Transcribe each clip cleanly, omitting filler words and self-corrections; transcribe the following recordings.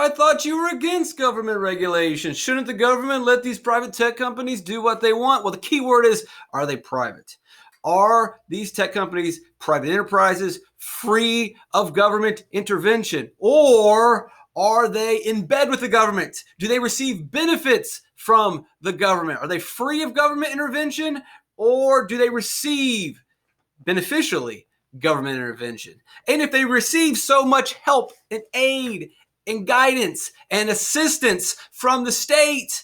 I thought you were against government regulation. Shouldn't the government let these private tech companies do what they want? Well, the key word is, are they private? Are these tech companies private enterprises free of government intervention? Or are they in bed with the government? Do they receive benefits from the government? Are they free of government intervention? Or do they receive beneficially government intervention? And if they receive so much help and aid and guidance and assistance from the state,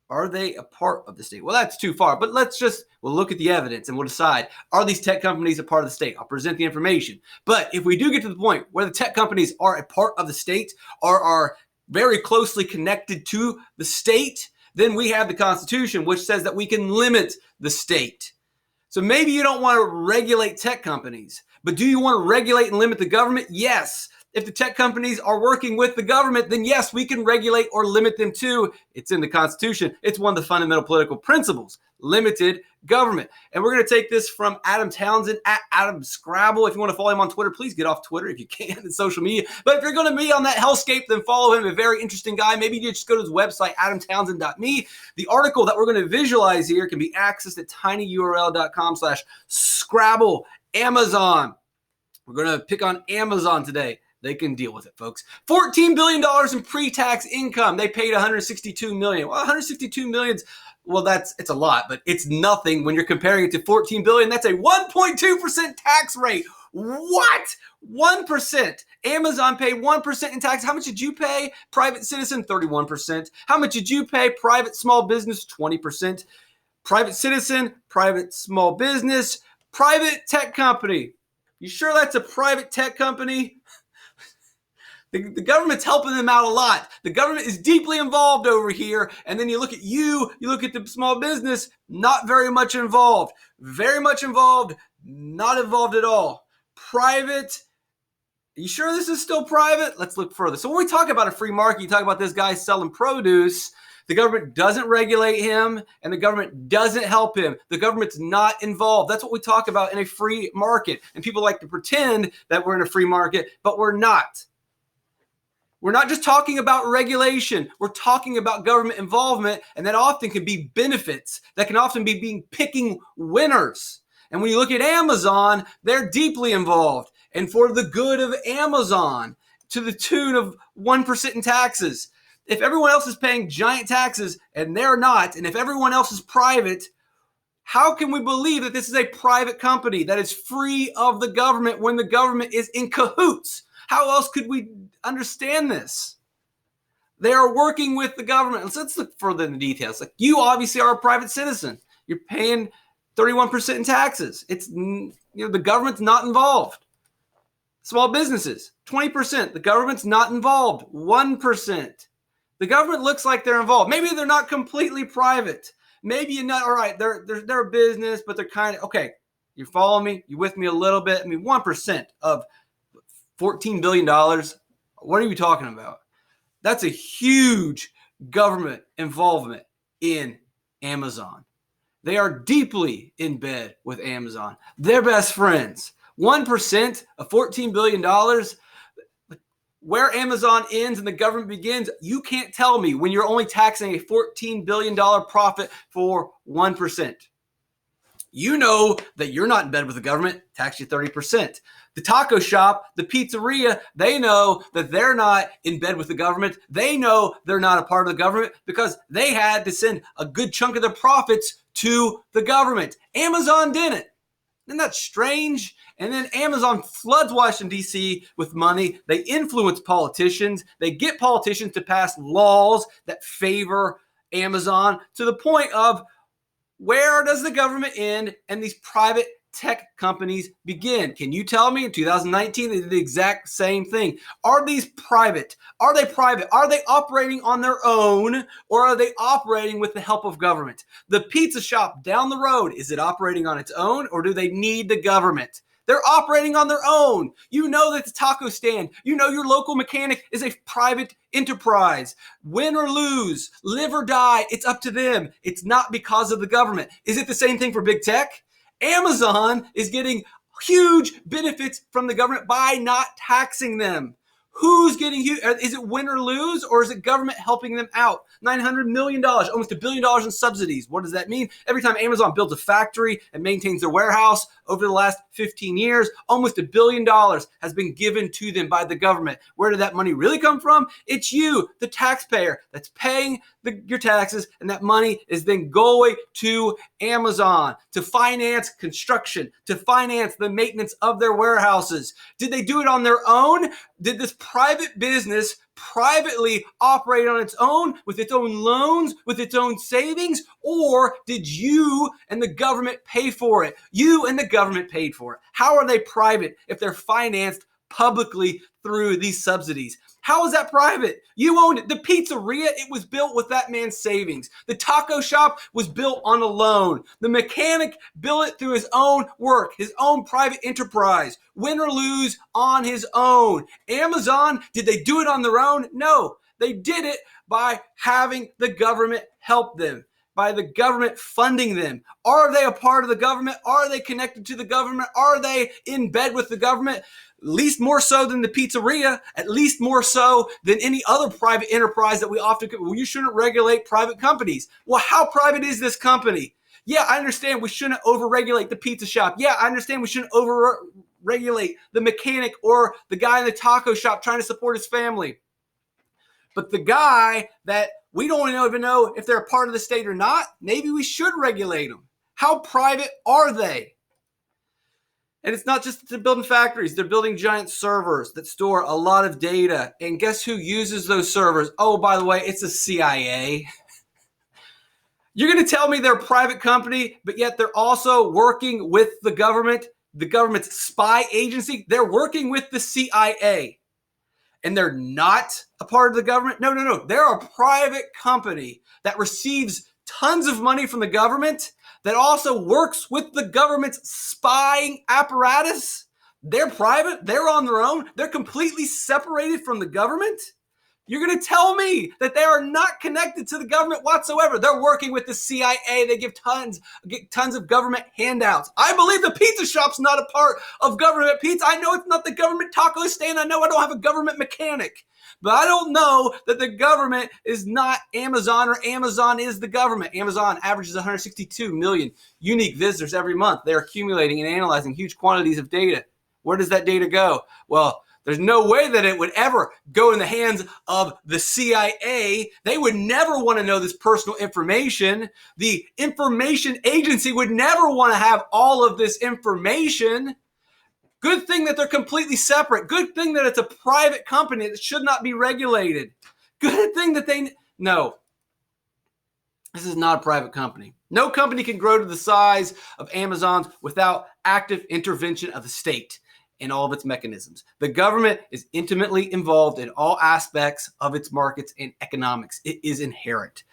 are they a part of the state? Well, that's too far, but we'll look at the evidence and we'll decide, are these tech companies a part of the state? I'll present the information. But if we do get to the point where the tech companies are a part of the state or are very closely connected to the state, then we have the Constitution, which says that we can limit the state. So maybe you don't want to regulate tech companies, but do you want to regulate and limit the government? Yes. If the tech companies are working with the government, then yes, we can regulate or limit them too. It's in the Constitution. It's one of the fundamental political principles, limited government. And we're going to take this from Adam Townsend at Adam Scrabble. If you want to follow him on Twitter, please get off Twitter if you can and social media. But if you're going to be on that hellscape, then follow him. A very interesting guy. Maybe you just go to his website, adamtownsend.me. The article that we're going to visualize here can be accessed at tinyurl.com/Scrabble. Amazon. We're going to pick on Amazon today. They can deal with it, folks. $14 billion in pre-tax income. They paid $162 million. Well, $162 million, well, it's a lot, but it's nothing when you're comparing it to $14 billion. That's a 1.2% tax rate. What? 1%. Amazon paid 1% in tax. How much did you pay? Private citizen, 31%. How much did you pay? Private small business, 20%. Private citizen, private small business, private tech company. You sure that's a private tech company? The government's helping them out a lot. The government is deeply involved over here. And then you look at you look at the small business, not very much involved. Very much involved, not involved at all. Private. Are you sure this is still private? Let's look further. So when we talk about a free market, you talk about this guy selling produce. The government doesn't regulate him and the government doesn't help him. The government's not involved. That's what we talk about in a free market. And people like to pretend that we're in a free market, but we're not. We're not just talking about regulation. We're talking about government involvement, and that often can be benefits. That can often be being picking winners. And when you look at Amazon, they're deeply involved. And for the good of Amazon, to the tune of 1% in taxes. If everyone else is paying giant taxes and they're not, and if everyone else is private, how can we believe that this is a private company that is free of the government when the government is in cahoots? How else could we understand this? They are working with the government. Let's look further in the details. Like, you obviously are a private citizen. You're paying 31% in taxes. The government's not involved. Small businesses, 20%. The government's not involved. 1%. The government looks like they're involved. Maybe they're not completely private. Maybe you're not, all right, they're a business, but they're kind of, okay, you follow me? You with me a little bit? 1% of $14 billion. What are you talking about? That's a huge government involvement in Amazon. They are deeply in bed with Amazon. They're best friends. 1% of $14 billion. Where Amazon ends and the government begins, you can't tell me when you're only taxing a $14 billion profit for 1%. You know that you're not in bed with the government, tax you 30%. The taco shop, the pizzeria, they know that they're not in bed with the government. They know they're not a part of the government because they had to send a good chunk of their profits to the government. Amazon didn't. Isn't that strange? And then Amazon floods Washington, D.C. with money. They influence politicians. They get politicians to pass laws that favor Amazon to the point of, where does the government end and these private tech companies begin? Can you tell me in 2019 they did the exact same thing? Are these private? Are they private? Are they operating on their own, or are they operating with the help of government? The pizza shop down the road, is it operating on its own, or do they need the government? They're operating on their own. You know that the taco stand, you know your local mechanic is a private enterprise. Win or lose, live or die, it's up to them. It's not because of the government. Is it the same thing for big tech? Amazon is getting huge benefits from the government by not taxing them. Who's getting huge? Is it win or lose, or is it government helping them out? $900 million, almost $1 billion in subsidies. What does that mean? Every time Amazon builds a factory and maintains their warehouse over the last 15 years, almost $1 billion has been given to them by the government. Where did that money really come from? It's you, the taxpayer, that's paying your taxes, and that money is then going to Amazon to finance construction, to finance the maintenance of their warehouses. Did they do it on their own? Did this private business privately operate on its own, with its own loans, with its own savings, or did you and the government pay for it? You and the government paid for it. How are they private if they're financed publicly through these subsidies? How is that private? You owned it. The pizzeria, it was built with that man's savings. The taco shop was built on a loan. The mechanic built it through his own work, his own private enterprise, win or lose on his own. Amazon, did they do it on their own? No, they did it by having the government help them, by the government funding them. Are they a part of the government? Are they connected to the government? Are they in bed with the government? At least more so than the pizzeria, at least more so than any other private enterprise that we often, well, you shouldn't regulate private companies. Well, how private is this company? Yeah, I understand we shouldn't overregulate the pizza shop. Yeah, I understand we shouldn't overregulate the mechanic or the guy in the taco shop trying to support his family. But the guy that we don't even know if they're a part of the state or not, maybe we should regulate them. How private are they? And it's not just that they're building factories. They're building giant servers that store a lot of data. And guess who uses those servers? Oh, by the way, it's the CIA. You're going to tell me they're a private company, but yet they're also working with the government's spy agency. They're working with the CIA. And they're not a part of the government? No. They're a private company that receives tons of money from the government, that also works with the government's spying apparatus. They're private. They're on their own. They're completely separated from the government. You're going to tell me that they are not connected to the government whatsoever. They're working with the CIA. They get tons of government handouts. I believe the pizza shop's not a part of government pizza. I know it's not the government taco stand. I know I don't have a government mechanic. But I don't know that the government is not Amazon, or Amazon is the government. Amazon averages 162 million unique visitors every month. They're accumulating and analyzing huge quantities of data. Where does that data go? Well, there's no way that it would ever go in the hands of the CIA. They would never want to know this personal information. The information agency would never want to have all of this information. Good thing that they're completely separate. Good thing that it's a private company that should not be regulated. Good thing that no. This is not a private company. No company can grow to the size of Amazon's without active intervention of the state in all of its mechanisms. The government is intimately involved in all aspects of its markets and economics. It is inherent.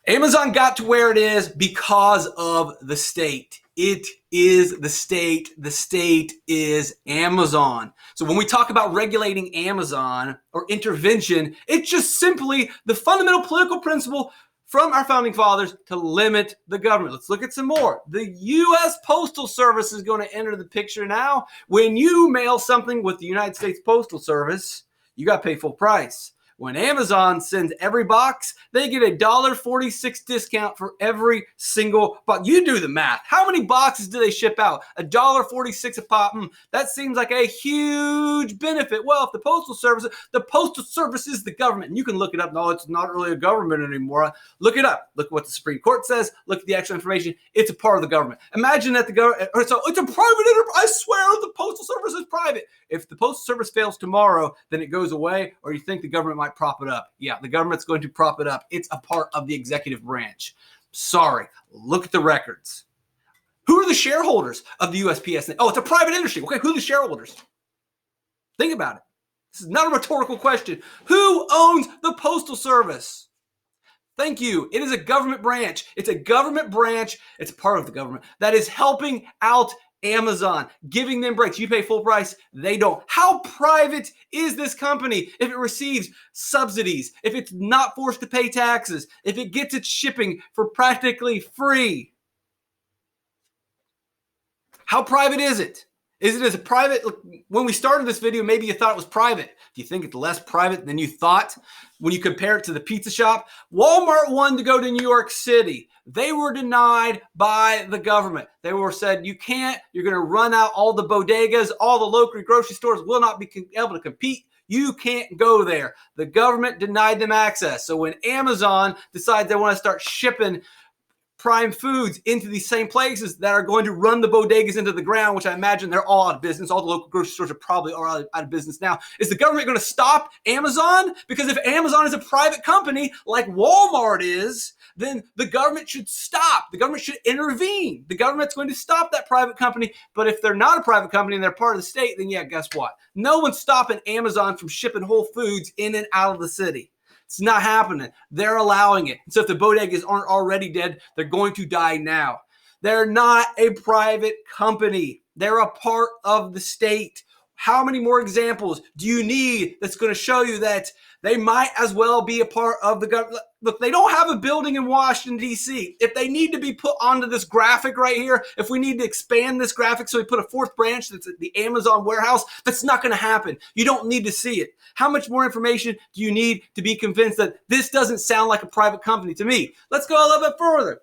Amazon got to where it is because of the state. It is the state. The state is Amazon. So when we talk about regulating Amazon or intervention, it's just simply the fundamental political principle from our founding fathers to limit the government. Let's look at some more. The U.S. Postal Service is going to enter the picture now. When you mail something with the United States Postal Service, you got to pay full price. When Amazon sends every box, they get a $1.46 discount for every single box. You do the math. How many boxes do they ship out? $1.46 a pop. That seems like a huge benefit. Well, if the Postal Service is the government, and you can look it up. No, it's not really a government anymore. Look it up. Look at what the Supreme Court says. Look at the actual information. It's a part of the government. Imagine that the government, so it's a private enterprise. I swear the Postal Service is private. If the Postal Service fails tomorrow, then it goes away, or you think the government might prop it up. Yeah, the government's going to prop it up. It's a part of the executive branch. Sorry, look at the records. Who are the shareholders of the USPS? Oh, it's a private industry. Okay, who are the shareholders? Think about it. This is not a rhetorical question. Who owns the Postal Service? Thank you. It is a government branch. It's a government branch. It's a part of the government that is helping out Amazon, giving them breaks. You pay full price, they don't. How private is this company if it receives subsidies, if it's not forced to pay taxes, if it gets its shipping for practically free? How private is it? Is it as a private? When we started this video, maybe you thought it was private. Do you think it's less private than you thought when you compare it to the pizza shop? Walmart wanted to go to New York City. They were denied by the government. They were said, you can't, you're going to run out all the bodegas, all the local grocery stores will not be able to compete. You can't go there. The government denied them access. So when Amazon decides they want to start shipping Prime Foods into these same places that are going to run the bodegas into the ground, which I imagine they're all out of business. All the local grocery stores are probably out of business now. Is the government going to stop Amazon? Because if Amazon is a private company like Walmart is, then the government should stop. The government should intervene. The government's going to stop that private company. But if they're not a private company and they're part of the state, then yeah, guess what? No one's stopping Amazon from shipping Whole Foods in and out of the city. It's not happening. They're allowing it. So if the bodegas aren't already dead, they're going to die now. They're not a private company. They're a part of the state. How many more examples do you need that's going to show you that they might as well be a part of the government? Look, they don't have a building in Washington, D.C. If they need to be put onto this graphic right here, if we need to expand this graphic so we put a fourth branch that's at the Amazon warehouse, that's not going to happen. You don't need to see it. How much more information do you need to be convinced that this doesn't sound like a private company to me? Let's go a little bit further.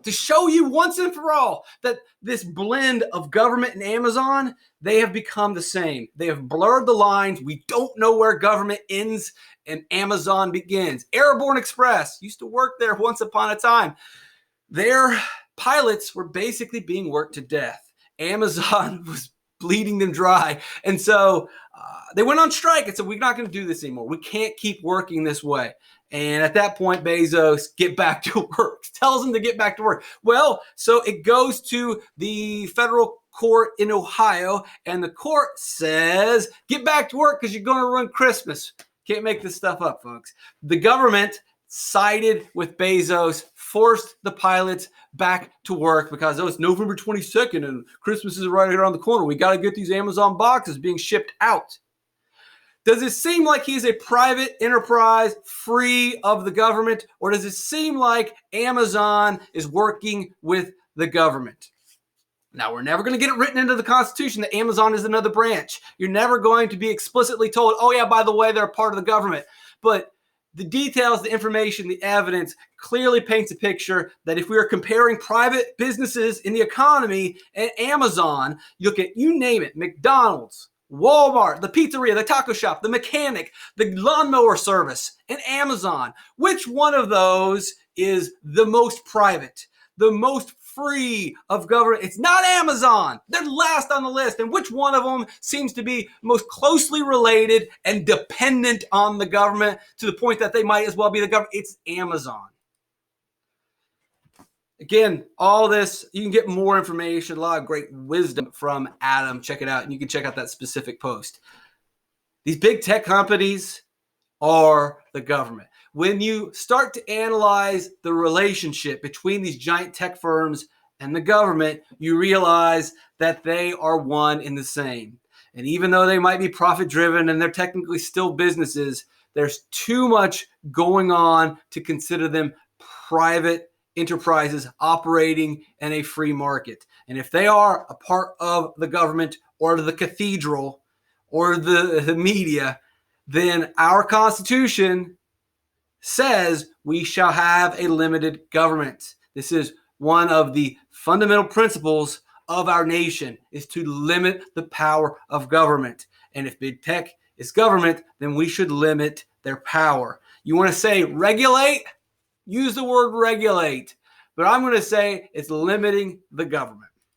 To show you once and for all that this blend of government and Amazon, they have become the same. They have blurred the lines. We don't know where government ends and Amazon begins. Airborne Express used to work there once upon a time. Their pilots were basically being worked to death. Amazon was bleeding them dry. And so they went on strike and said, we're not going to do this anymore. We can't keep working this way. And at that point, Bezos, get back to work, tells them to get back to work. Well, so it goes to the federal court in Ohio, and the court says, get back to work because you're going to run Christmas. Can't make this stuff up, folks. The government sided with Bezos, forced the pilots back to work because it's November 22nd and Christmas is right around the corner. We got to get these Amazon boxes being shipped out. Does it seem like he's a private enterprise free of the government, or does it seem like Amazon is working with the government? Now, we're never going to get it written into the Constitution that Amazon is another branch. You're never going to be explicitly told, oh yeah, by the way, they're a part of the government. But the details, the information, the evidence clearly paints a picture that if we are comparing private businesses in the economy and Amazon, you look at, you name it, McDonald's, Walmart, the pizzeria, the taco shop, the mechanic, the lawnmower service, and Amazon. Which one of those is the most private, the most free of government? It's not Amazon. They're last on the list. And which one of them seems to be most closely related and dependent on the government to the point that they might as well be the government? It's Amazon. Again, all this, you can get more information, a lot of great wisdom from Adam. Check it out, and you can check out that specific post. These big tech companies are the government. When you start to analyze the relationship between these giant tech firms and the government, you realize that they are one and the same. And even though they might be profit-driven and they're technically still businesses, there's too much going on to consider them private enterprises operating in a free market. And if they are a part of the government or the cathedral or the media, then our Constitution says we shall have a limited government. This is one of the fundamental principles of our nation, is to limit the power of government. And if big tech is government, then we should limit their power. You want to say regulate? Use the word regulate. But I'm going to say it's limiting the government.